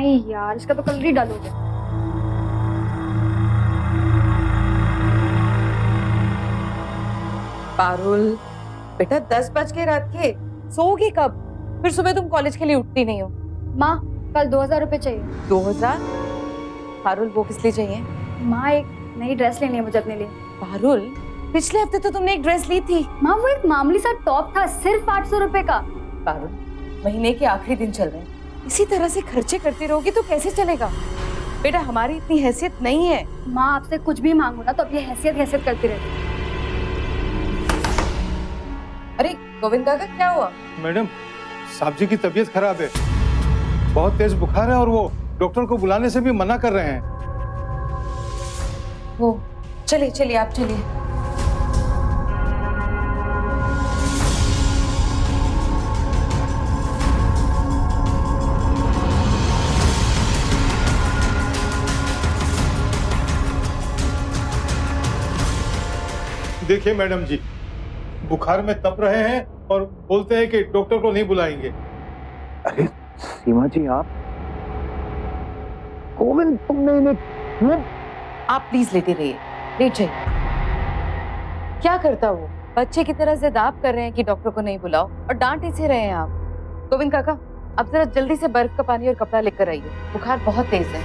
नहीं यार, इसका तो कलर ही डल हो गया। पारुल बेटा, 10 बज के रात के, सोओगी कब? फिर सुबह तुम कॉलेज के लिए उठती नहीं हो। माँ कल 2000 रुपए चाहिए। 2000? पारुल वो किस लिए चाहिए? माँ एक नई ड्रेस लेनी है मुझे अपने लिए। पारुल पिछले हफ्ते तो तुमने एक ड्रेस ली थी। माँ वो एक मामूली सा टॉप था, सिर्फ 800 रुपए का। पारुल महीने के आखिरी दिन चल रहे हैं, इसी तरह से खर्चे करती रहोगी तो कैसे चलेगा? बेटा हमारी इतनी हैसियत नहीं है। माँ आपसे कुछ भी मांगू ना तो अब ये हैसियत हैसियत करती रहती। अरे गोविंद काका क्या हुआ? मैडम साहब जी की तबीयत खराब है, बहुत तेज बुखार है और वो डॉक्टर को बुलाने से भी मना कर रहे हैं। वो चलिए चलिए आप चलिए। देखिए मैडम जी, बुखार में तप रहे हैं और बोलते हैं कि डॉक्टर को नहीं बुलाएंगे। अरे सीमा जी, आप गोविंद, तुमने इन्हें आप प्लीज लेते रहिए, लेट जाइए। क्या करता वो? बच्चे की तरह से दाब कर रहे हैं कि डॉक्टर को नहीं बुलाओ और डांट इसे रहे हैं आप। गोविंद काका अब जरा जल्दी से बर्फ का पानी और कपड़ा लेकर आइए, बुखार बहुत तेज है।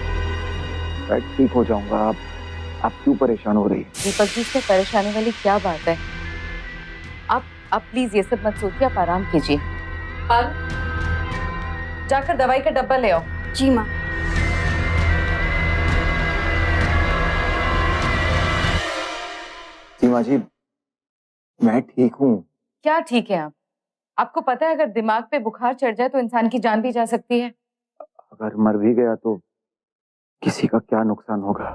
मैं ठीक हो जाऊंगा, आप क्यों परेशान हो रही है? दीपक जी इसमें परेशानी वाली क्या बात है? आप प्लीज ये सब मत सोचिए, आप आराम कीजिए। जाकर दवाई का डब्बा ले आओ। जी माँ। सीमा जी मैं ठीक हूँ। क्या ठीक है आप? आपको पता है अगर दिमाग पे बुखार चढ़ जाए तो इंसान की जान भी जा सकती है। अगर मर भी गया तो किसी का क्या नुकसान होगा?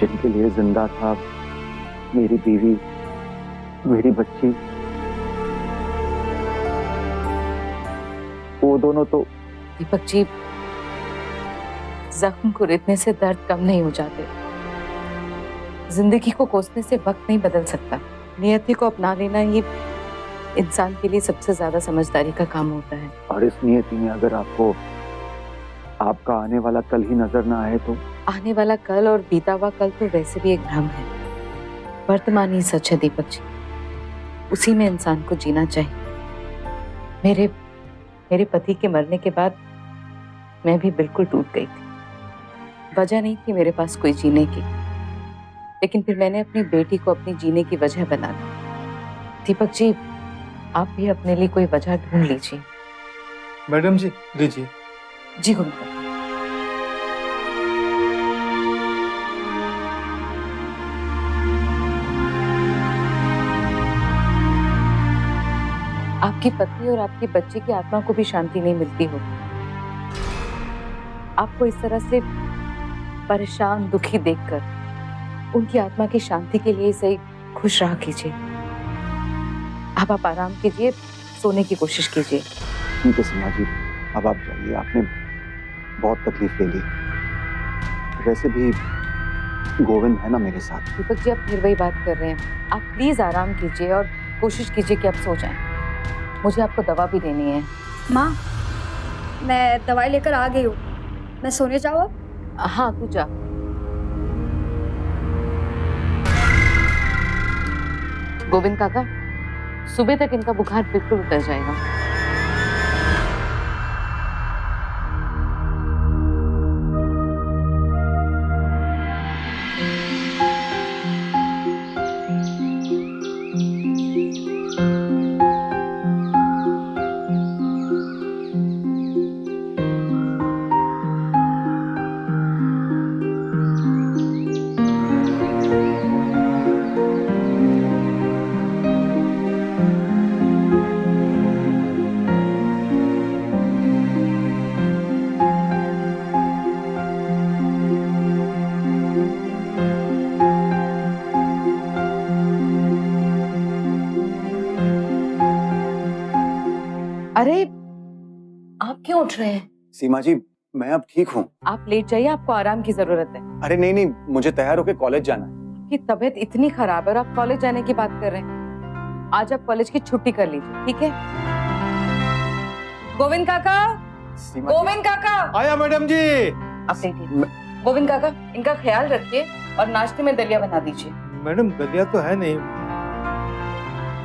जिनके लिए जिंदा था, मेरी बीवी, मेरी बच्ची, वो दोनों तो। दीपक जी जख्म को रेतने से दर्द कम नहीं हो जाते। जिंदगी को कोसने से वक्त नहीं बदल सकता। नियति को अपना लेना ये इंसान के लिए सबसे ज्यादा समझदारी का काम होता है। और इस नियति में अगर आपको आपका आने वाला कल ही नजर ना आए तो? आने वाला कल और बीता हुआ कल तो वैसे भी एक भ्रम है। वर्तमान ही सच है दीपक जी, उसी में इंसान को जीना चाहिए। मेरे पति के मरने के बाद मैं भी बिल्कुल टूट गई थी। वजह नहीं थी मेरे पास कोई जीने की, लेकिन फिर मैंने अपनी बेटी को अपनी जीने की वजह बना दी। दीपक जी आप भी अपने लिए कोई वजह ढूंढ लीजिए। मैडम जी लीजिए। जी गुरुदेव। आपकी पत्नी और आपके बच्चे की आत्मा को भी शांति नहीं मिलती हो। आपको इस तरह से परेशान दुखी देखकर उनकी आत्मा की शांति के लिए सही खुश रहा कीजिए। अब आप आराम कीजिए, सोने की कोशिश कीजिए। ठीक है सीमा जी, अब आप जाइए, आपने बहुत तकलीफ ले ली। वैसे भी गोविंद है ना मेरे साथ। दीपक जी आप फिर वही बात कर रहे हैं। आप प्लीज आराम कीजिए और कोशिश कीजिए कि आप सो जाएं। मुझे आपको दवा भी देनी है। माँ मैं दवाई लेकर आ गई हूँ, मैं सोने जाऊँ अब? हाँ तू जा। गोविंद काका सुबह तक इनका बुखार बिल्कुल उतर जाएगा। अरे आप क्यों उठ रहे हैं? सीमा जी मैं अब ठीक हूँ। आप लेट जाइए, आपको आराम की जरूरत है। अरे नहीं नहीं, मुझे तैयार होकर कॉलेज जाना है। आपकी तबीयत इतनी खराब है और आप कॉलेज जाने की बात कर रहे हैं। आज आप कॉलेज की छुट्टी कर लीजिए, ठीक है? गोविंद काका, सीमा जी, गोविंद काका, आया मैडम जी। आप लेटिए। गोविंद काका, इनका ख्याल रखिए और नाश्ते में दलिया बना दीजिए। मैडम दलिया तो है नहीं,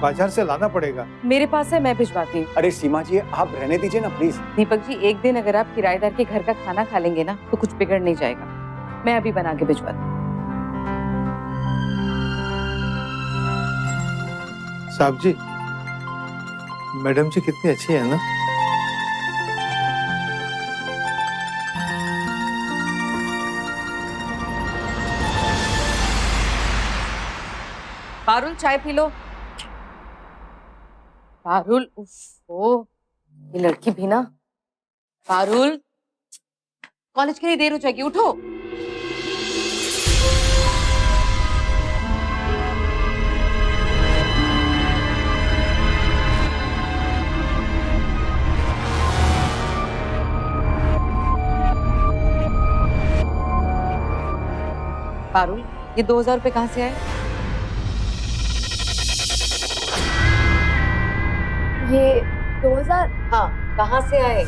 बाजार से लाना पड़ेगा। मेरे पास है, मैं भिजवाती हूँ। अरे सीमा जी आप रहने दीजिए ना प्लीज। दीपक जी, एक दिन अगर आप किराएदार के घर का खाना खा लेंगे ना तो कुछ बिगड़ नहीं जाएगा। मैं अभी बना के भिजवाती हूँ। साहब जी, मैडम जी कितनी अच्छी है ना। पारुल, चाय पी लो। पारुल, उफ, ये लड़की भी ना। पारुल, कॉलेज के लिए देर हो जाएगी, उठो। पारुल, ये 2000 रुपए कहाँ से आए? ये 2000? हाँ, कहाँ से आए?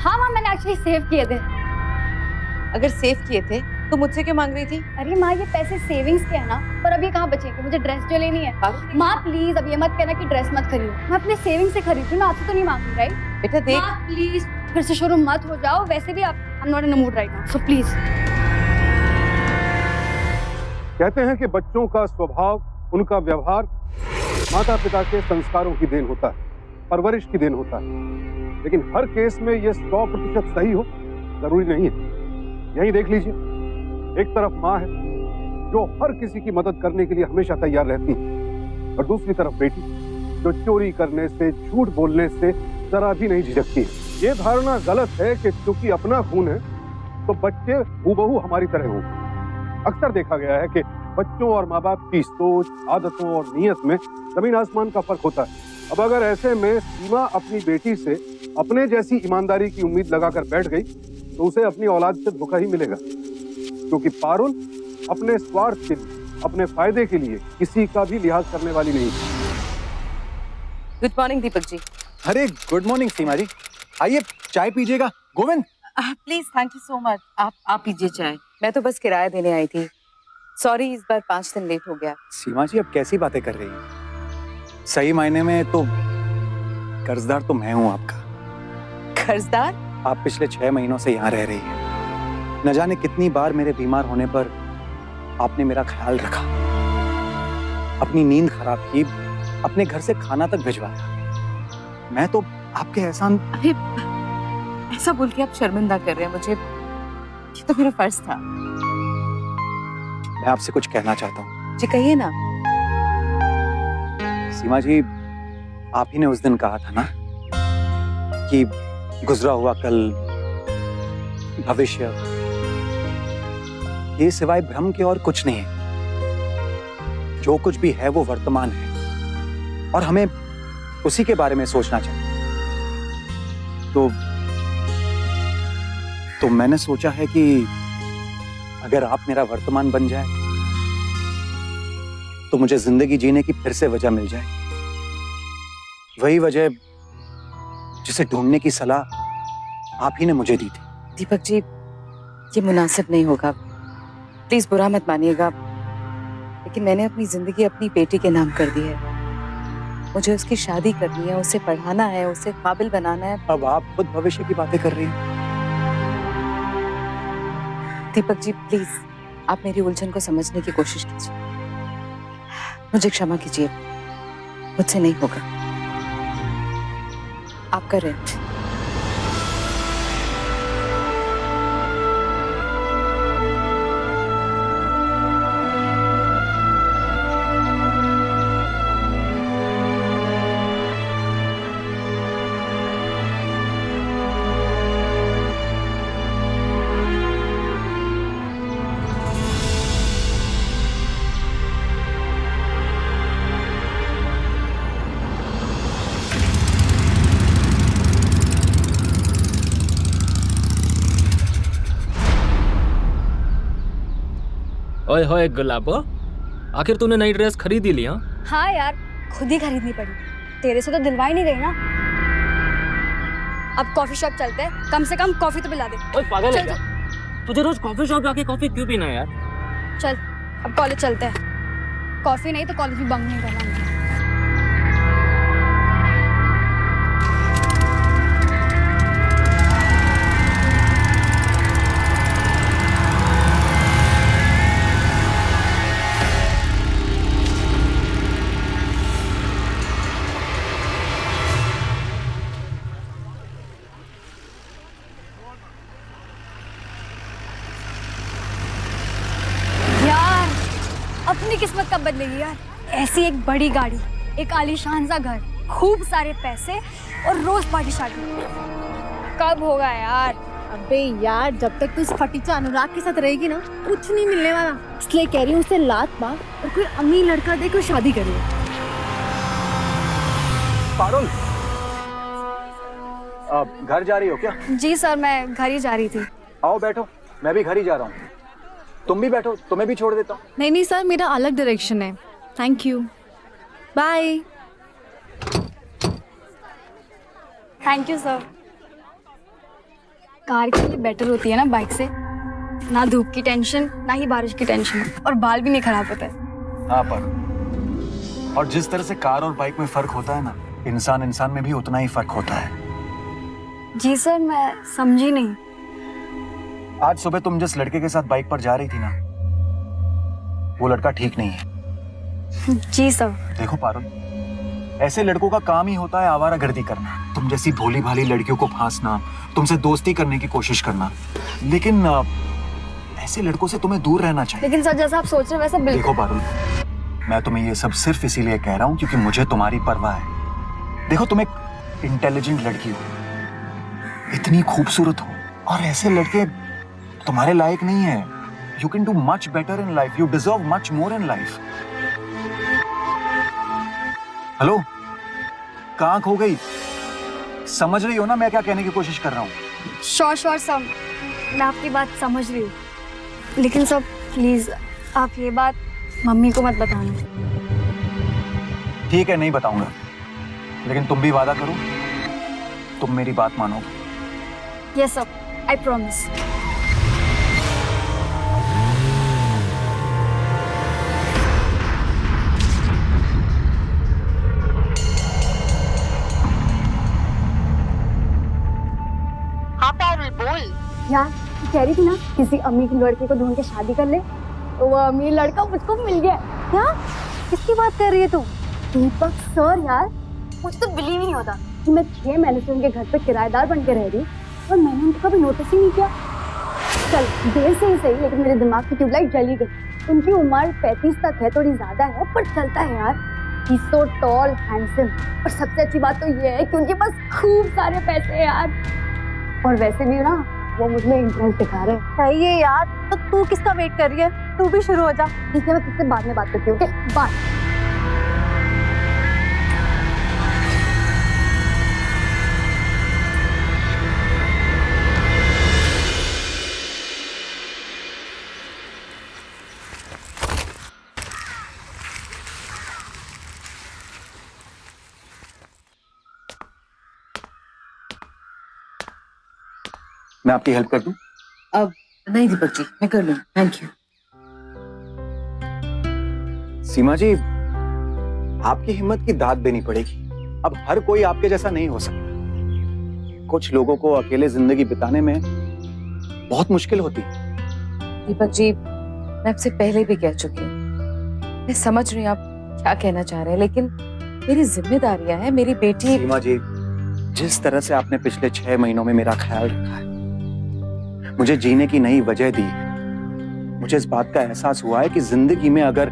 हाँ माँ, मैंने एक्चुअली सेव किए थे। अगर सेव किए थे तो मुझसे क्यों मांग रही थी? अरे माँ, ये पैसे सेविंग्स के है ना, पर अब ये कहाँ बचेंगे? मुझे ड्रेस जो लेनी है। पारुल, माँ प्लीज अब ये मत कहना कि ड्रेस मत खरीदो। मैं अपने सेविंग से खरीद रही हूँ, मैं आपसे तो नहीं मांग रही, राइट? बेटा देख, माँ प्लीज फिर से शुरू मत हो जाओ। वैसे भी आप I am not in a mood right now, so please. कहते हैं कि बच्चों का स्वभाव, उनका व्यवहार माता पिता के संस्कारों की देन होता है, परवरिश की देन होता है। लेकिन हर केस में ये 100% सही हो जरूरी नहीं है। यही देख लीजिए, एक तरफ माँ है जो हर किसी की मदद करने के लिए हमेशा तैयार रहती है, और दूसरी तरफ बेटी जो चोरी करने से, झूठ बोलने से जरा भी नहीं झिझकती है। ये धारणा गलत है कि क्योंकि अपना खून है तो बच्चे हूबहू हमारी तरह होंगे। अक्सर देखा गया है कि बच्चों और माँ बाप की सोच, आदतों और नीयत में जमीन आसमान का फर्क होता है। अब अगर ऐसे में सीमा अपनी बेटी से अपने जैसी ईमानदारी की उम्मीद लगाकर बैठ गई तो उसे अपनी औलाद से धोखा ही मिलेगा, क्योंकि पारुल अपने स्वार्थ के लिए, अपने फायदे के लिए किसी का भी लिहाज करने वाली नहीं। Good morning Deepak ji. अरे गुड मॉर्निंग सीमा जी, आइए चाय पीजिएगा। Govind, please, thank you so much. आप पीजिए चाय। मैं तो बस किराया देने आई थी। सॉरी, इस बार 5 दिन लेट हो गया। सीमा जी अब कैसी बातें कर रही हैं? सही मायने में तो कर्जदार तो मैं हूं आपका। कर्जदार? आप पिछले 6 महीनों से यहाँ रह रही हैं। न जाने कितनी बार मेरे बीमार होने पर आपने मेरा ख्याल रखा, अपनी नींद खराब की, अपने घर से खाना तक भिजवाया। मैं तो आपके एहसान। अरे ऐसा बोल के आप शर्मिंदा कर रहे हैं मुझे। ये तो मेरा फर्ज था। मैं आपसे कुछ कहना चाहता हूँ। जी कहिए ना। सीमा जी, आप ही ने उस दिन कहा था ना कि गुजरा हुआ कल, भविष्य, ये सिवाय भ्रम के और कुछ नहीं है। जो कुछ भी है वो वर्तमान है और हमें उसी के बारे में सोचना चाहिए। तो मैंने सोचा है कि अगर आप मेरा वर्तमान बन जाए तो मुझे जिंदगी जीने की फिर से वजह मिल जाए, वही वजह जिसे ढूंढने की सलाह आप ही ने मुझे दी थी। दीपक जी, ये मुनासिब नहीं होगा, प्लीज बुरा मत मानिएगा, लेकिन मैंने अपनी जिंदगी अपनी बेटी के नाम कर दी है। मुझे उसकी शादी करनी है, उसे पढ़ाना है, उसे काबिल बनाना है। अब आप खुद भविष्य की बातें कर रही हैं। दीपक जी प्लीज, आप मेरी उलझन को समझने की कोशिश कीजिए। मुझे क्षमा कीजिए, मुझसे नहीं होगा। आपका रेंट। ओए होए गुलाबो, आखिर तूने नई ड्रेस खरीदी ली? हाँ यार, खुद ही खरीदनी पड़ी। तेरे से तो दिलवा ही नहीं गई ना। अब कॉफी शॉप चलते हैं, कम से कम कॉफी तो पिला दे। ओए पागल है चल, क्या? तुझे रोज कॉफी शॉप जाके कॉफी क्यों पीना है यार? चल अब कॉलेज चलते हैं। कॉफी नहीं तो कॉलेज भी बंक नहीं करना मुझे। यार अपनी किस्मत कब बदलेगी यार। ऐसी एक बड़ी गाड़ी, एक आलीशान सा घर, खूब सारे पैसे और रोज पार्टी शार्टी, कब होगा यार। अबे यार, जब तक तू इस फटीचा अनुराग के साथ रहेगी ना, कुछ नहीं मिलने वाला। इसलिए कह रही हूँ उसे लात मार और कोई अमीर लड़का दे, कोई शादी करिए। पारुल, घर जा रही हो क्या? जी सर, मैं घर ही जा रही थी। आओ बैठो, मैं भी घर ही जा रहा हूँ। तुम भी बैठो, तुम्हें भी छोड़ देता हूँ। नहीं नहीं सर, मेरा अलग डायरेक्शन है। Thank you, bye. Thank you sir. Car के लिए बेटर होती है ना बाइक से, ना धूप की टेंशन ना ही बारिश की टेंशन, और बाल भी नहीं खराब होते। हाँ पारुल, और जिस तरह से कार और बाइक में फर्क होता है ना, इंसान इंसान में भी उतना ही फर्क होता है। जी सर, मैं समझी नहीं। आज सुबह तुम जिस लड़के के साथ बाइक पर जा रही थी ना, वो लड़का ठीक नहीं है। जी सर। देखो पारुल, ऐसे लड़कों का काम ही होता है आवारागर्दी करना, तुम जैसी भोली भाली लड़कियों को फांसना, तुमसे दोस्ती करने की कोशिश करना। लेकिन ऐसे लड़कों से तुम्हें दूर रहना चाहिए। लेकिन सर, जैसा आप सोच रहे हैं वैसा बिल्कुल। देखो पारुल, मैं तुम्हें ये सब सिर्फ इसीलिए कह रहा हूँ क्योंकि मुझे तुम्हारी परवाह है। देखो, तुम एक इंटेलिजेंट लड़की हो, इतनी खूबसूरत हो, और ऐसे लड़के तुम्हारे लायक नहीं है। You can do much better in life, you deserve much more in life. Hello, कहाँ खो गई? समझ रही हो ना मैं क्या कहने की कोशिश कर रहा हूँ? श्योर सर, मैं आपकी बात समझ रही हूँ, लेकिन सर प्लीज आप ये बात मम्मी को मत बताना। ठीक है, नहीं बताऊंगा, लेकिन तुम भी वादा करो, तुम मेरी बात मानोगे। Yes sir, I promise. हाँ पारुल, बोल। यार तू कह रही थी ना किसी अमीर लड़के को ढूंढ के शादी कर ले, तो वो अमीर लड़का मुझको मिल गया। क्या? किसकी बात कर रही है तू? दीपक सर। यार मुझे तो बिलीव नहीं होता कि मैं 6 महीने से उनके घर पे किराएदार बन के रह रही और मैंने उनको कभी नोटिस ही नहीं किया। चल देर से ही सही, लेकिन मेरे दिमाग की ट्यूबलाइट जली गई। उनकी उम्र 35 तक है, थोड़ी ज्यादा है, पर चलता है यार। ही सो टॉल, हैंडसम, और सबसे अच्छी बात तो ये है कि उनके पास खूब सारे पैसे हैं यार। और वैसे भी ना वो मुझे इंटरेस्ट दिखा रहे हैं। सही है यार, तो तू किसका वेट कर रही है? तू भी शुरू हो जा। ठीक है, मैं तुझसे बाद में बात करती हूँ। Okay bye. मैं आपकी हेल्प कर दूं? अब नहीं दीपक जी, मैं कर लूँ, थैंक यू। सीमा जी, आपकी हिम्मत की दाद देनी पड़ेगी। अब हर कोई आपके जैसा नहीं हो सकता। कुछ लोगों को अकेले जिंदगी बिताने में बहुत मुश्किल होती है। दीपक जी, मैं आपसे पहले भी कह चुकी हूँ, मैं समझ रही हूँ आप क्या कहना चाह रहे हैं, लेकिन मेरी जिम्मेदारियां हैं, मेरी बेटी। सीमा जी, जिस तरह से आपने पिछले 6 महीनों में मेरा ख्याल रखा है, मुझे जीने की नई वजह दी है, मुझे इस बात का एहसास हुआ है कि जिंदगी में अगर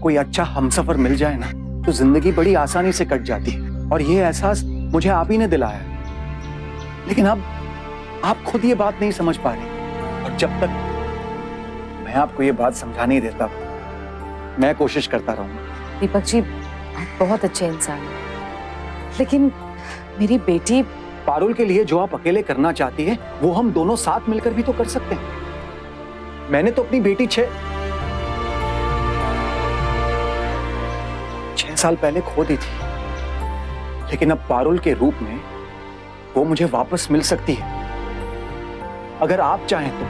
कोई अच्छा हमसफर मिल जाए ना, तो जिंदगी बड़ी आसानी से कट जाती है। और ये एहसास मुझे आप ही ने दिलाया है। लेकिन अब आप खुद ये बात नहीं समझ पा रही, और जब तक मैं आपको ये बात समझा नहीं देता, मैं कोशिश करता रहूंगा। दीपक जी, आप बहुत अच्छे इंसान हैं, लेकिन मेरी बेटी। पारुल के लिए जो आप अकेले करना चाहती है, वो हम दोनों साथ मिलकर भी तो कर सकते हैं। मैंने तो अपनी बेटी 6 साल पहले खो दी थी, लेकिन अब पारुल के रूप में वो मुझे वापस मिल सकती है अगर आप चाहें तो।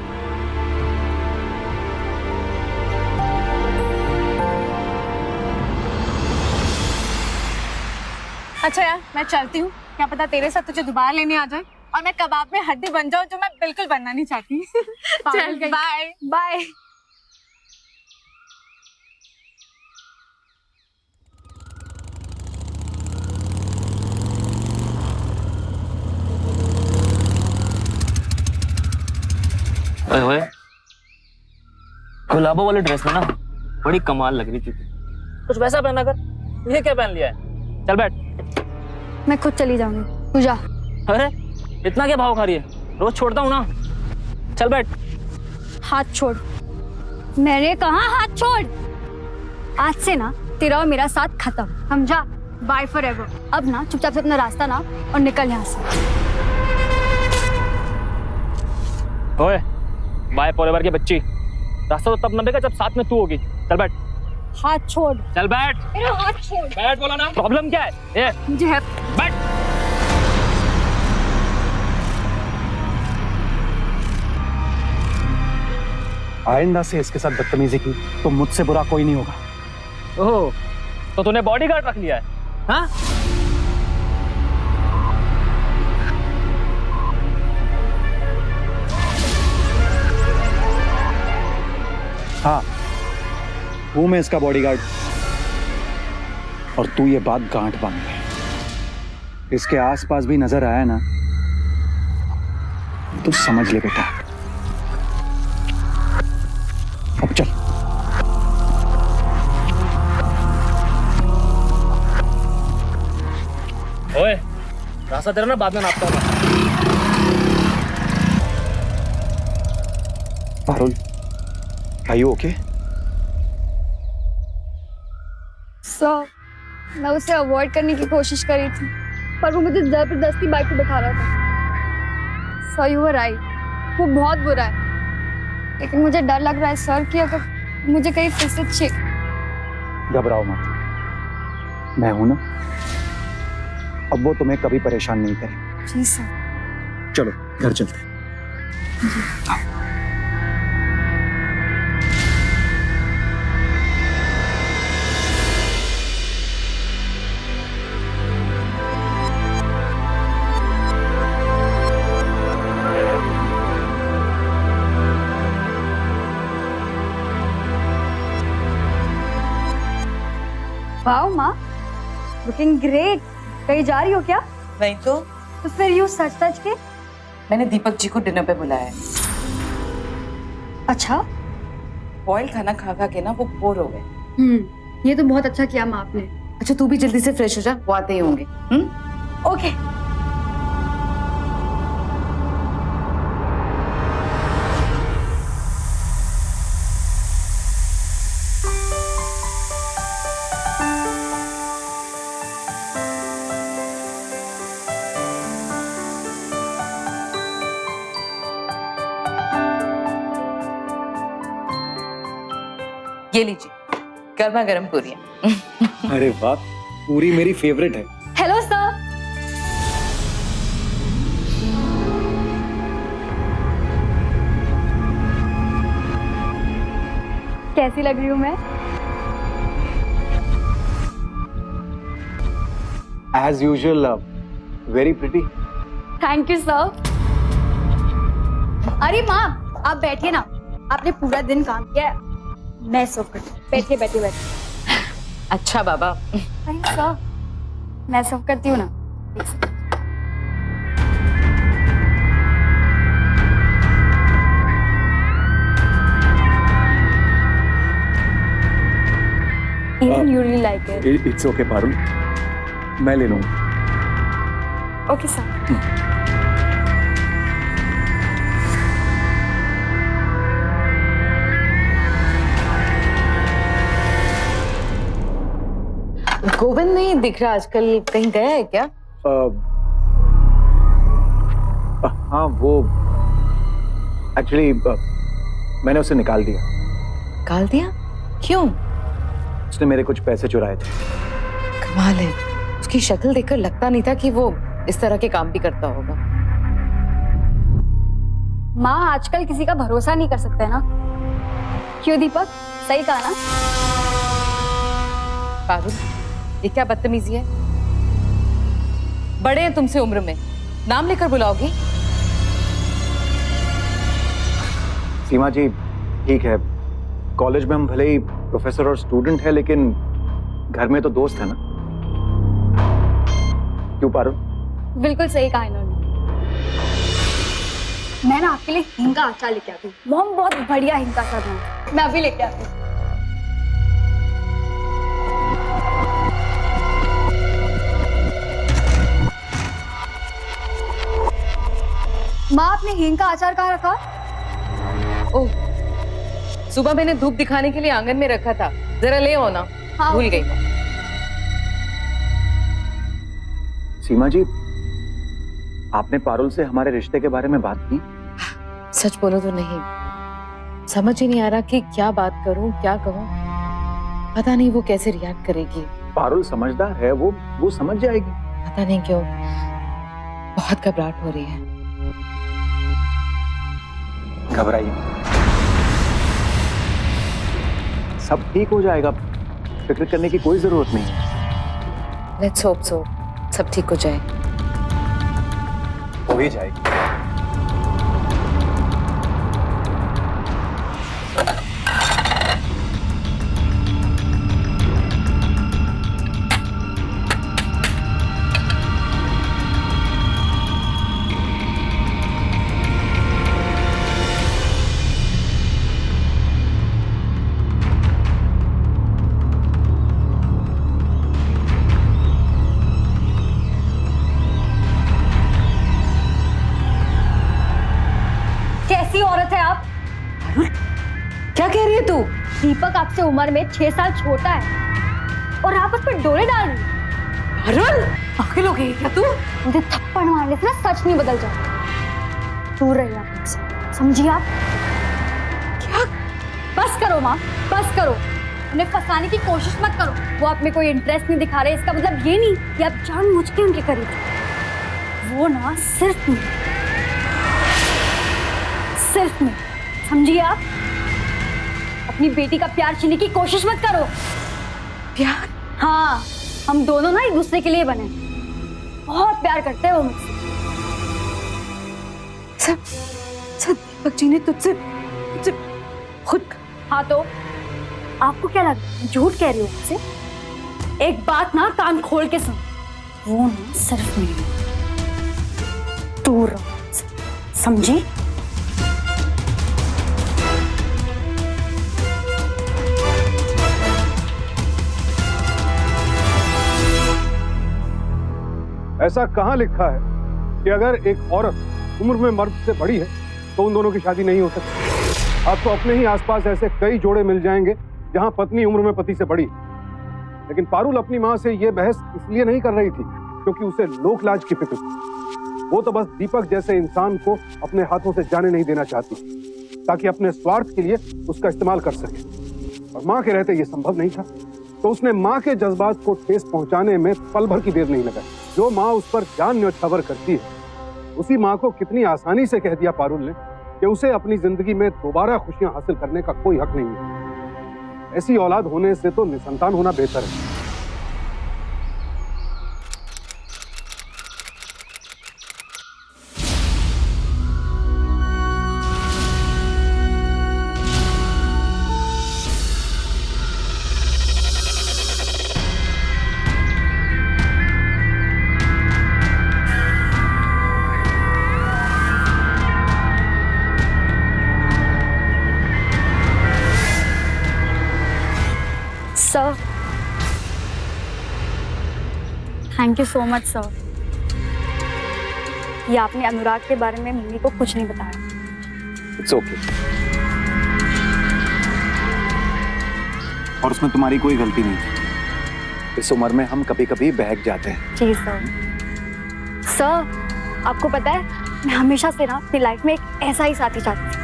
अच्छा यार, मैं चलती हूँ। क्या पता तेरे साथ तुझे दोबारा लेने आ जाए और मैं कबाब में हड्डी बन जाऊँ, जो मैं बिल्कुल बनना नहीं चाहती। चल बाय बाय। ओए ओए, गुलाबो वाले ड्रेस में ना बड़ी कमाल लग रही थी। कुछ वैसा पहना कर। ये क्या पहन लिया है? चल बैठ। मैं खुद चली जाऊंगी, तू जा। अरे इतना क्या भाव खा रही है? रोज छोड़ता हूँ ना। चल बैठ। हाथ छोड़। मैंने कहा हाथ छोड़। आज से ना तेरा और मेरा साथ खत्म, समझा? Bye forever. अब ना चुपचाप से अपना रास्ता ना और निकल यहाँ से। ओए बाय फॉरएवर की बच्ची, रास्ता तो तब नंबेगा जब साथ में तू होगी। चल बैठ। हाथ छोड़। चल बैठ। मेरा हाथ छोड़। बैठ बोला ना। प्रॉब्लम क्या है? ये मुझे है। बैठ। आइंदा से इसके साथ बदतमीजी की तो मुझसे बुरा कोई नहीं होगा। ओह, तो तूने बॉडीगार्ड रख लिया है? हाँ? हाँ, हूं मैं इसका बॉडीगार्ड। और तू ये बात गांठ बांध ले। इसके आसपास भी नजर आया ना तो समझ ले बेटा। अब चल। ओए, रास्ता तेरा ना बाद में नापता हूँ। Parul, are you okay? Sir, मैं उसे अवॉइड करने की कोशिश कर रही थी, पर वो मुझे जबरदस्ती बाइक पे बैठा रहा था। सर, यू आर राइट, वो बहुत बुरा है, लेकिन मुझे डर लग रहा है सर कि अगर मुझे कहीं फिर से चेक। घबराओ मत, मैं हूं ना। अब वो तुम्हें कभी परेशान नहीं करें। जी सर। चलो घर चलते हैं। वाओ माँ, लुकिंग ग्रेट। कहीं जा रही हो क्या? नहीं तो फिर यूं सच सच के? मैंने दीपक जी को डिनर पे बुलाया है। अच्छा। बॉइल्ड खाना खा खा के ना वो बोर हो गए। ये तो बहुत अच्छा किया माँ आपने। अच्छा तू भी जल्दी से फ्रेश हो जा, वो आते ही होंगे। ओके। ये लीजिए गर्मा गर्म पूरियां। अरे वाह, पूरी मेरी फेवरेट है। Hello sir. कैसी लग रही हूँ मैं? As usual very pretty. Thank you sir. अरे माँ, आप बैठिए ना, आपने पूरा दिन काम किया है। मैं सो कर। बैठिए बैठिए बैठिए। अच्छा बाबा। अरे सर, मैं सब करती हूँ ना। Even you really like it. It's okay Parul, मैं ले लूंगा। Okay sir. गोविंद नहीं दिख रहा आजकल, कहीं गया है क्या? हाँ वो एक्चुअली मैंने उसे निकाल दिया। निकाल दिया? क्यों? उसने मेरे कुछ पैसे चुराए थे। कमाल है, उसकी शक्ल देखकर लगता नहीं था कि वो इस तरह के काम भी करता होगा। माँ आजकल किसी का भरोसा नहीं कर सकते ना। क्यों दीपक, सही कहा ना? पारुल, ये क्या बदतमीजी है? बड़े हैं तुमसे उम्र में, नाम लेकर बुलाओगी? सीमा जी, ठीक है, कॉलेज में हम भले ही प्रोफेसर और स्टूडेंट है, लेकिन घर में तो दोस्त है ना। क्यों पारुल? बिल्कुल सही कहा इन्होंने। मैं ना आपके लिए हींग का अचार लेके आती हूँ। मॉम बहुत बढ़िया हींग का अचार बनाती है। मैं अभी लेके आती हूँ। माँ, आपने हींग का अचार कहाँ रखा? ओह, सुबह मैंने धूप दिखाने के लिए आंगन में रखा था, जरा ले आओ ना। हाँ, भूल गई। सीमा जी, आपने पारुल से हमारे रिश्ते के बारे में बात की? सच बोलो तो नहीं, समझ ही नहीं आ रहा कि क्या बात करूं, क्या कहूं। पता नहीं वो कैसे रिएक्ट करेगी। पारुल समझदार है, वो समझ जाएगी। पता नहीं क्यों बहुत घबराहट हो रही है। घबराइए, सब ठीक हो जाएगा, फिक्र करने की कोई जरूरत नहीं। लेट्स होप सो, सब ठीक हो जाए। हो ही जाएगी। कैसी औरत है आप? क्या कह रही है तू? दीपक आपसे उम्र में 6 साल छोटा है और आप उस पर डोरे डाल रही हैं। पारुल, पागल हो गई क्या तू? मुझे थप्पड़ मारने से ना सच नहीं बदल जाता। दूर रहिए आप मुझसे, समझिए आप? क्या? बस करो माँ, बस करो। उन्हें फंसाने की कोशिश मत करो। वो आप में कोई इंटरेस्ट नहीं दिखा रहे, इसका मतलब ये नहीं कि आप जानबूझ के उनके करीब हो। वो ना सिर्फ नहीं, समझिए आप? अपनी बेटी का प्यार छीनने की कोशिश मत करो। प्यार? हाँ, हम दोनों ना एक दूसरे के लिए बने। बहुत प्यार करते हैं वो मुझसे। सब दीपक जी ने तुझसे खुद। हाँ तो आपको क्या लगा मैं झूठ कह रही हूँ मुझसे? एक बात ना कान खोल के सुन, वो ना सिर्फ मेरी। दूर रहो मुझसे, समझी? ऐसा कहाँ लिखा है कि अगर एक औरत उम्र में मर्द से बड़ी है तो उन दोनों की शादी नहीं हो सकती? आपको अपने ही आसपास ऐसे कई जोड़े मिल जाएंगे जहां पत्नी उम्र में पति से बड़ी है। लेकिन पारुल अपनी मां से यह बहस इसलिए नहीं कर रही थी क्योंकि उसे लोक लाज की फिक्र थी। वो तो बस दीपक जैसे इंसान को अपने हाथों से जाने नहीं देना चाहती ताकि अपने स्वार्थ के लिए उसका इस्तेमाल कर सके। और मां के रहते यह संभव नहीं था, तो उसने मां के जज्बात को ठेस पहुंचाने में पल भर की देर नहीं लगाई। जो मां उस पर जान न्यौछावर करती है, उसी मां को कितनी आसानी से कह दिया पारुल ने कि उसे अपनी जिंदगी में दोबारा खुशियां हासिल करने का कोई हक नहीं है। ऐसी औलाद होने से तो निसंतान होना बेहतर है। Sir, thank you so much sir. ये आपने अनुराग के बारे में मम्मी को कुछ नहीं बताया। It's okay. और उसमें तुम्हारी कोई गलती नहीं थी। इस उम्र में हम कभी कभी बहक जाते हैं। जी सर। सर, आपको पता है मैं हमेशा से ना अपनी लाइफ में एक ऐसा ही साथी चाहती थी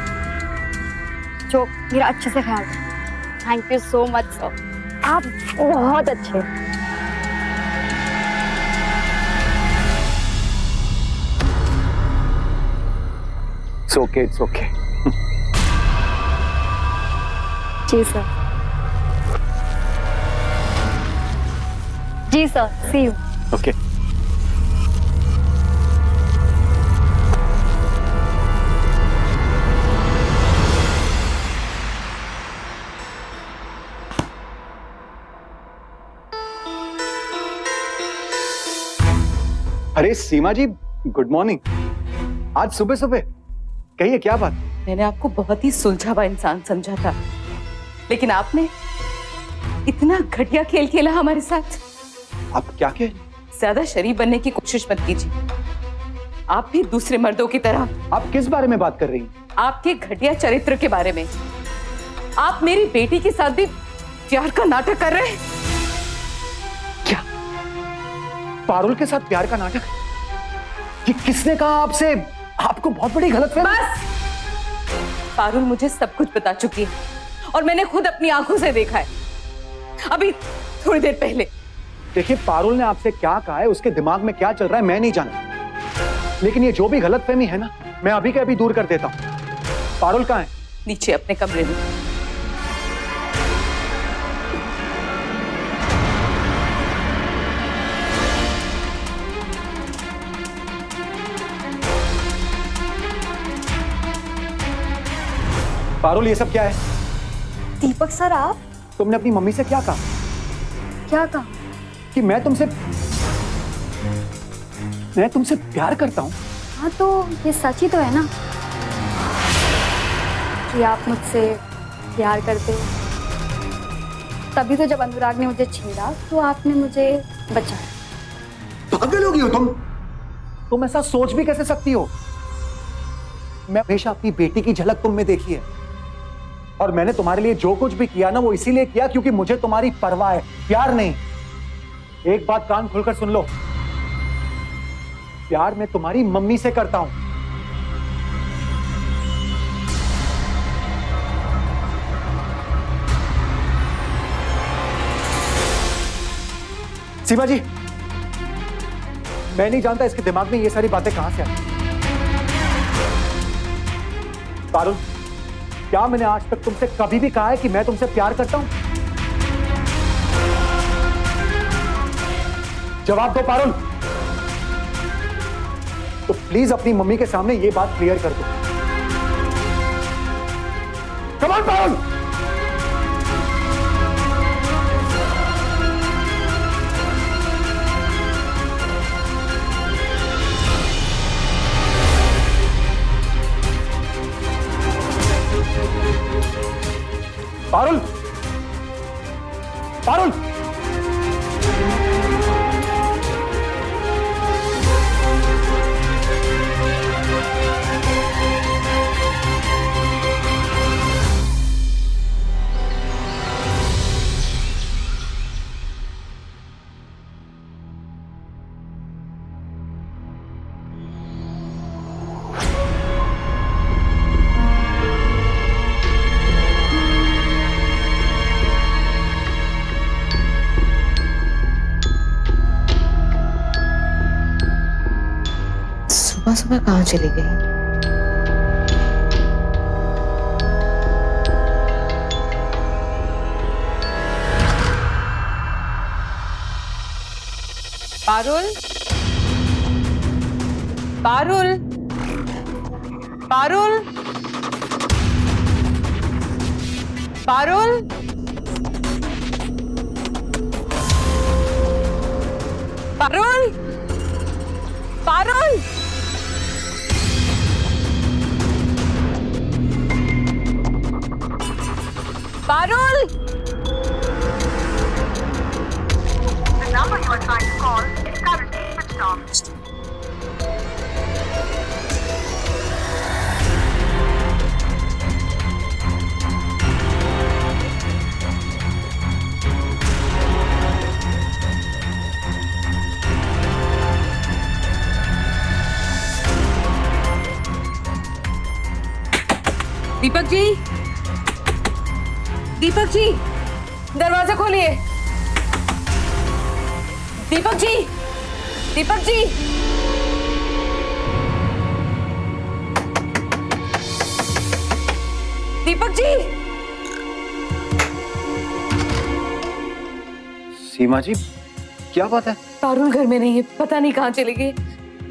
जो मेरा अच्छे से ख्याल रखे। Thank you so much sir, आप बहुत अच्छे हैं। It's okay, it's okay. Ji sir. Ji sir, see you. Okay. अरे सीमा जी, गुड मॉर्निंग। आज सुबह सुबह कहिए, क्या बात? मैंने आपको बहुत ही सुलझा हुआ इंसान समझा था, लेकिन आपने इतना घटिया खेल खेला हमारे साथ। आप क्या कह? ज्यादा शरीफ बनने की कोशिश मत कीजिए। आप भी दूसरे मर्दों की तरह। आप किस बारे में बात कर रही हैं? आपके घटिया चरित्र के बारे में। आप मेरी बेटी के साथ भी प्यार का नाटक कर रहे हैं। क्या पारुल के साथ प्यार का नाटक? ये किसने कहा आपसे? आपको बहुत बड़ी गलतफहमी। बस, पारुल मुझे सब कुछ बता चुकी है और मैंने खुद अपनी आंखों से देखा है, अभी थोड़ी देर पहले। देखिए, पारुल ने आपसे क्या कहा है, उसके दिमाग में क्या चल रहा है मैं नहीं जानता, लेकिन ये जो भी गलतफहमी है ना, मैं अभी के अभी दूर कर देता हूं। पारुल कहाँ है? नीचे अपने कमरे में। पारुल, ये सब क्या है? दीपक सर, आप तुमने अपनी मम्मी से क्या कहा? क्या कहा? कि मैं तुमसे प्यार करता हूं। हाँ, तो ये सच ही तो है ना कि आप मुझसे प्यार करते हो। तभी तो जब अनुराग ने मुझे छेड़ा तो आपने मुझे बचाया। पागल हो गई हो तुम ऐसा सोच भी कैसे सकती हो? मैं हमेशा अपनी बेटी की झलक तुम में देखी है, और मैंने तुम्हारे लिए जो कुछ भी किया ना, वो इसीलिए किया क्योंकि मुझे तुम्हारी परवाह है, प्यार नहीं। एक बात कान खोलकर सुन लो, प्यार मैं तुम्हारी मम्मी से करता हूं। सीमा जी, मैं नहीं जानता इसके दिमाग में ये सारी बातें कहां से आई। पारुल, क्या मैंने आज तक तुमसे कभी भी कहा है कि मैं तुमसे प्यार करता हूं? जवाब दो पारुल। तो प्लीज अपनी मम्मी के सामने ये बात क्लियर कर दो। Come on Parul. पारुल, पारुल, सुबह सुबह कहाँ चली गई? Parul, Parul, Parul, Parul, Parul, Parul, Parul. The number you are trying to call is currently switched off. Deepak ji, Deepak ji, दरवाजा खोलिए। दीपक जी, दीपक जी। दीपक जी। सीमा जी, क्या बात है? पारुल घर में नहीं है, पता नहीं कहाँ चली गई।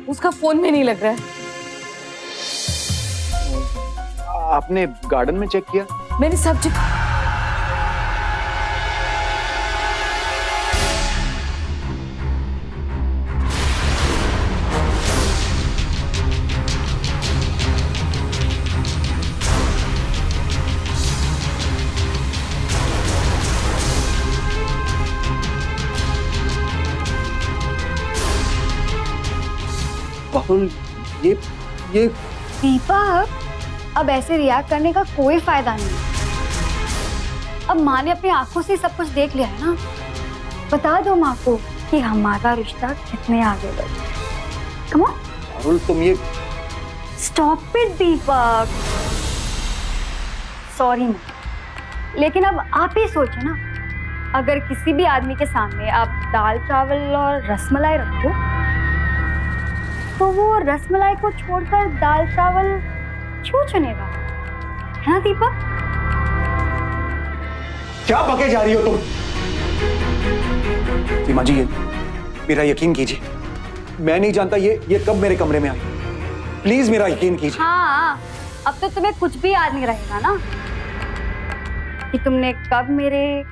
उसका फोन में नहीं लग रहा है। आपने गार्डन में चेक किया? मैंने सब पारुल, ये दीपक, अब ऐसे रिएक्ट करने का कोई फायदा नहीं। अब माँ ने अपनी आंखों से सब कुछ देख लिया है ना। बता दो माँ को कि हमारा रिश्ता कितने आगे बढ़ गया है। कम ऑन। पारुल, तुम ये स्टॉप इट दीपक। सॉरी माँ, लेकिन अब आप ही सोचो ना, अगर किसी भी आदमी के सामने आप दाल चावल और रसमलाई रखो तो वो रसमलाई को छोड़कर दाल चावल क्यों चुनेगा, है ना दीपक? क्या बके जा रही हो तुम? सीमा जी, ये मेरा यकीन कीजिए, मैं नहीं जानता ये कब मेरे कमरे में आई। प्लीज मेरा यकीन कीजिए। हाँ, अब तो तुम्हें कुछ भी याद नहीं रहेगा ना कि तुमने कब मेरे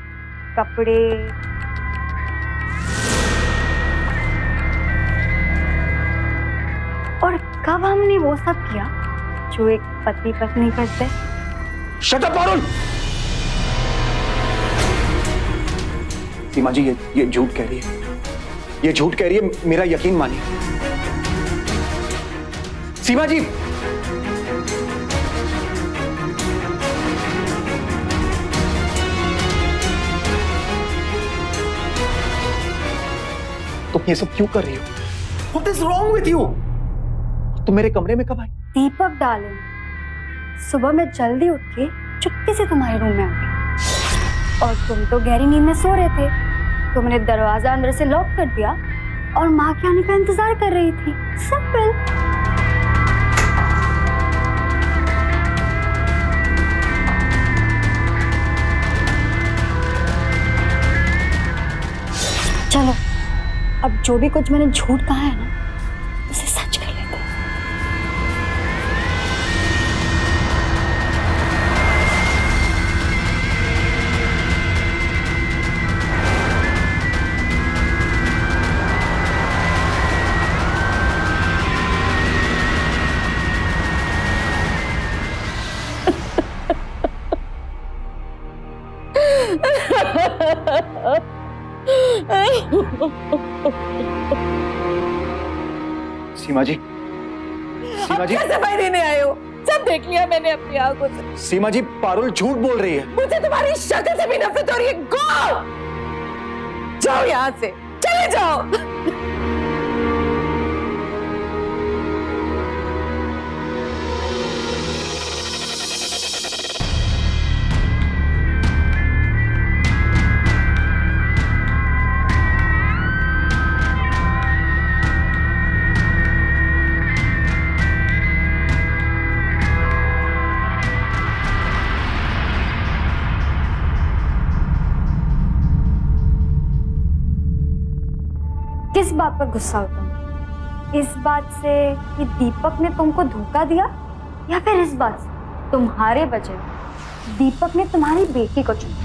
कपड़े और कब हमने वो सब किया जो एक पति पत्नी करते। Shut up Parul! सीमा जी, ये झूठ कह रही है, ये झूठ कह रही है, मेरा यकीन मानिए। सीमा जी, तुम ये सब क्यों कर रही हो? What is wrong with you? तुम मेरे कमरे में कब आई? दीपक डार्लिंग, सुबह मैं जल्दी उठ के चुपके से तुम्हारे रूम में आ गई और तुम तो गहरी नींद में सो रहे थे, तो मैंने दरवाजा अंदर से लॉक कर दिया और माँ के आने का इंतजार कर रही थी। सिंपल। चलो, अब जो भी कुछ मैंने झूठ कहा है ना, उसे सच कर लेते हैं। सीमा जी, सीमा जी, सफाई देने आए हो? सब देख लिया मैंने अपनी आंखों से। सीमा जी, पारुल झूठ बोल रही है। मुझे तुम्हारी शक्ल से भी नफरत हो रही है। गो! जाओ यहाँ से, चले जाओ। किस बात पर गुस्सा होता हूँ? इस बात से कि दीपक ने तुमको धोखा दिया, या फिर इस बात से तुम्हारे वजह दीपक ने तुम्हारी बेटी को चुना?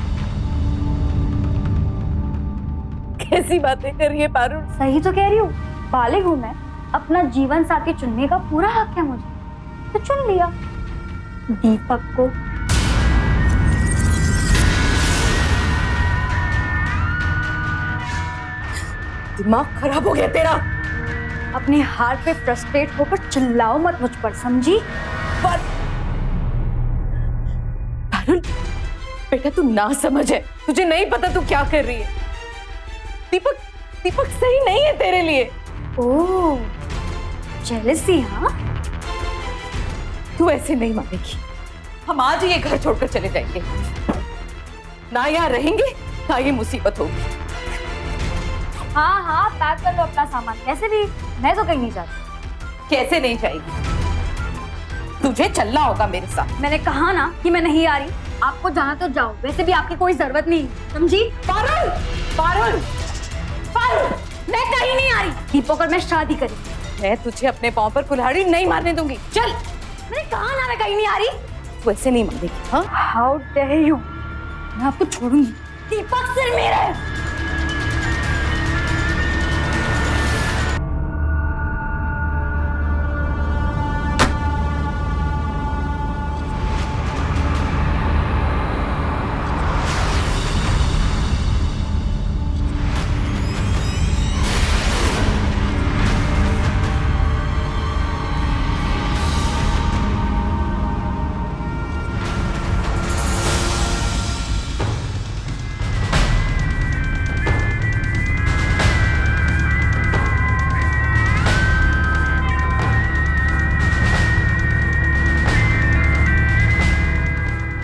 कैसी बातें कर रही है पारुल? सही तो कह रही हूँ, बालिग हूँ मैं, अपना जीवन साथी चुनने का पूरा हक है मुझे, तो चुन लिया दीपक को। दिमाग खराब हो गया तेरा। अपने हार्ट पे फ्रस्ट्रेट होकर चिल्लाओ मत मुझ पर, समझी? पारुल, बेटा तू ना समझ है, तुझे नहीं पता तू क्या कर रही है। दीपक सही नहीं है तेरे लिए। ओह, जेलसी? हाँ, तू ऐसे नहीं मानेगी। हम आज ही ये घर छोड़कर चले जाएंगे, ना यहाँ रहेंगे ना ये मुसीबत होगी। हाँ हाँ, पैक कर लो अपना सामान। कैसे भी मैं तो कहीं नहीं जाती। कैसे नहीं जाएगी? तुझे चलना होगा मेरे साथ। मैंने कहा ना कि मैं नहीं आ रही। आपको जाना तो जाओ, वैसे भी आपकी कोई जरूरत नहीं, समझी? पारुल, पारुल, पारुल, मैं कहीं नहीं आ रही। दीपक और मैं शादी करी। मैं तुझे अपने पाँव पर कुल्हाड़ी नहीं मारने दूंगी। चल। मैंने कहा ना मैं कहीं नहीं आ रही। तू ऐसे नहीं मानेगी। हाँ, हाउ डेयर यू। मैं आपको छोड़ूंगी। दीपक सिर मेरा है।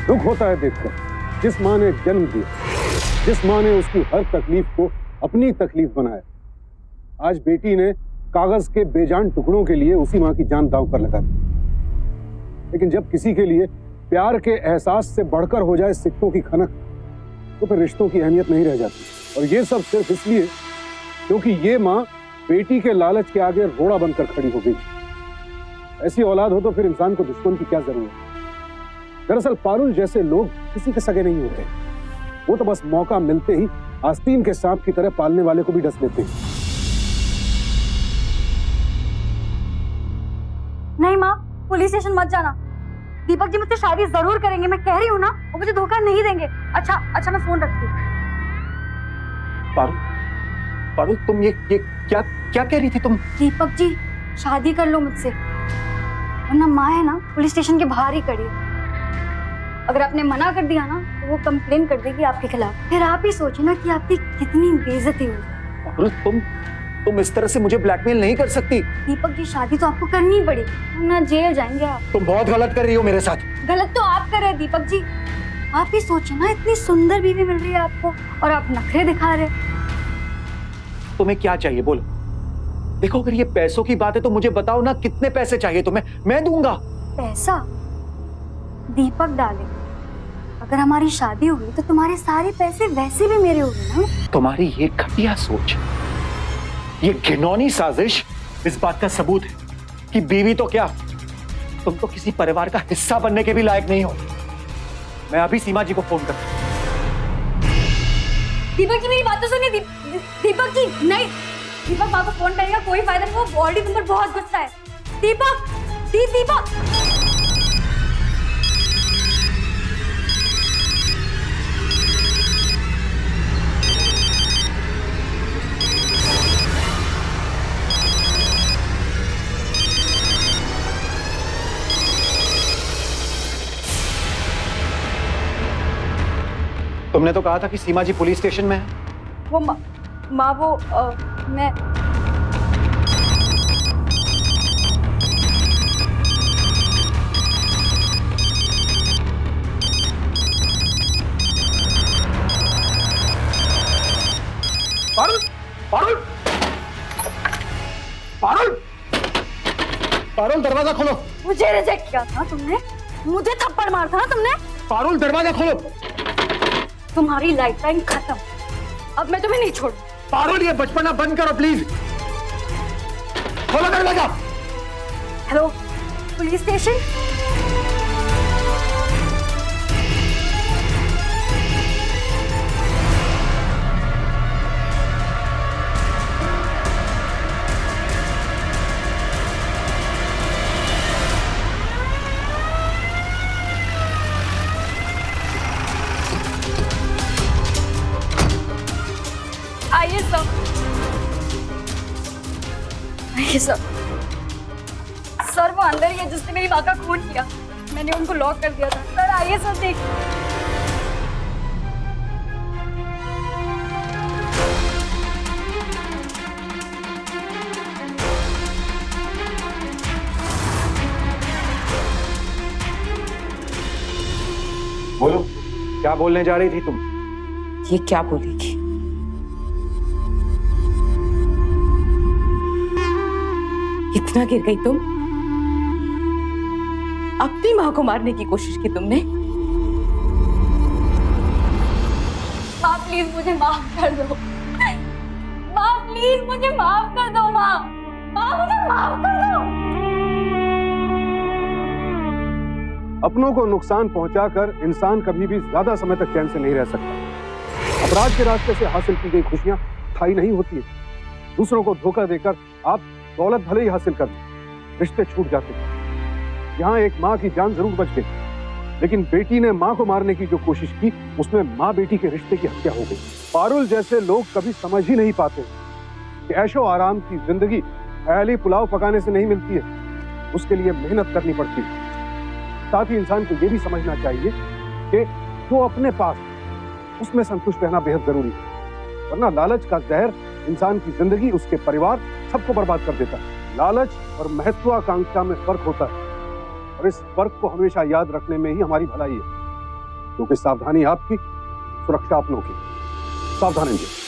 दुख होता है देखकर जिस माँ ने जन्म दिया, जिस माँ ने उसकी हर तकलीफ को अपनी तकलीफ बनाया। आज बेटी ने कागज के बेजान टुकड़ों के लिए उसी माँ की जान दांव पर लगा दी। लेकिन जब किसी के लिए प्यार के एहसास से बढ़कर हो जाए सिक्कों की खनक, तो फिर रिश्तों की अहमियत नहीं रह जाती। और ये सब सिर्फ इसलिए क्योंकि ये माँ बेटी के लालच के आगे रोड़ा बनकर खड़ी हो गई। ऐसी औलाद हो तो फिर इंसान को दुश्मन की क्या जरूरत है। दरअसल पारुल जैसे लोग किसी के सगे नहीं होते। वो तो बस मौका मिलते ही आस्तीन के सांप की तरह पालने वाले को भी डस लेते हैं। नहीं माँ, पुलिस स्टेशन मत जाना। दीपक जी मुझसे शादी जरूर करेंगे, मैं कह रही हूँ ना। वो मुझे धोखा नहीं देंगे। अच्छा मैं फोन रखती हूँ। पारुल, पारुल तुम ये क्या क्या कह रही थी तुम? दीपक जी शादी कर लो मुझसे, वरना माँ है ना पुलिस स्टेशन के बाहर ही खड़ी है। अगर आपने मना कर दिया ना तो वो कंप्लेन कर देगी आपके खिलाफ। फिर आप ही सोचो ना कि आपकी कितनी बेइज्जती हुई। पारुल तुम इस तरह से मुझे ब्लैकमेल नहीं कर सकती। दीपक जी शादी तो आपको करनी ही पड़ेगी, वरना जेल जाएंगे आप। तुम बहुत गलत कर रही हो मेरे साथ। गलत तो आप कर रहे हैं दीपक जी। आप ही सोचो ना, इतनी सुंदर बीवी मिल रही है आपको और आप नखरे दिखा रहे। तुम्हें क्या चाहिए बोलो? देखो अगर ये पैसों की बात है तो मुझे बताओ ना, कितने पैसे चाहिए तुम्हें? मैं दूंगा। पैसा? दीपक डाले, अगर हमारी शादी हुई तो तुम्हारे सारे पैसे वैसे भी मेरे होंगे ना। तुम्हारी ये घटिया सोच, ये घिनौनी साजिश इस बात का सबूत है कि बीवी तो क्या, तुम तो किसी परिवार का हिस्सा बनने के भी लायक नहीं हो। मैं अभी सीमा जी को फोन करता हूं। दीपक जी मेरी बात तो सुनिए। दीपक जी नहीं, दीपक माँ को फोन करेगा कोई फायदा नहीं, वो ऑलरेडी तुम पर बहुत गुस्सा है। दीपक दीपक तुमने तो कहा था कि सीमा जी पुलिस स्टेशन में है। वो माँ वो मैं पारुल, पारुल, पारुल, पारुल दरवाजा खोलो। मुझे रिजेक्ट किया था तुमने, मुझे थप्पड़ मारा था ना तुमने। पारुल दरवाजा खोलो। तुम्हारी लाइफ लाइन खत्म, अब मैं तुम्हें नहीं छोड़। पारुल ये बचपना बंद करो प्लीज। खोलो दरवाजा। Hello police station. आइए सर, आइए सर। सर वो अंदर ही है जिसने मेरी माँ का खून किया। मैंने उनको लॉक कर दिया था। सर आइए सर, देख। बोलो क्या बोलने जा रही थी तुम? ये क्या बोलेगी? इतना गिर गई तुम? अपनी माँ को मारने की कोशिश की तुमने? माँ प्लीज मुझे माफ कर दो। माँ प्लीज मुझे माफ कर दो। माँ मुझे माफ कर दो। अपनों को नुकसान पहुंचाकर इंसान कभी भी ज्यादा समय तक चैन से नहीं रह सकता। अपराध के रास्ते से हासिल की गई खुशियां स्थायी नहीं होती है। दूसरों को धोखा देकर आप दौलत भले ही हासिल कर लें, रिश्ते छूट जाते हैं। यहाँ एक माँ की जान जरूर बच गई, लेकिन बेटी ने माँ को मारने की जो कोशिश की, उसमें माँ बेटी के रिश्ते की हत्या हो गई। पारुल जैसे लोग कभी समझ ही नहीं पाते कि ऐशो आराम की जिंदगी ख्याली पुलाव पकाने से नहीं मिलती है, उसके लिए मेहनत करनी पड़ती है। साथ ही इंसान को यह भी समझना चाहिए कि जो अपने पास उसमें संतुष्ट रहना बेहद जरूरी है, वरना लालच का जहर इंसान की जिंदगी, उसके परिवार, सबको बर्बाद कर देता है। लालच और महत्वाकांक्षा में फर्क होता है, और इस फर्क को हमेशा याद रखने में ही हमारी भलाई है, क्योंकि सावधानी आपकी, सुरक्षा अपनों की। सावधान रहिए।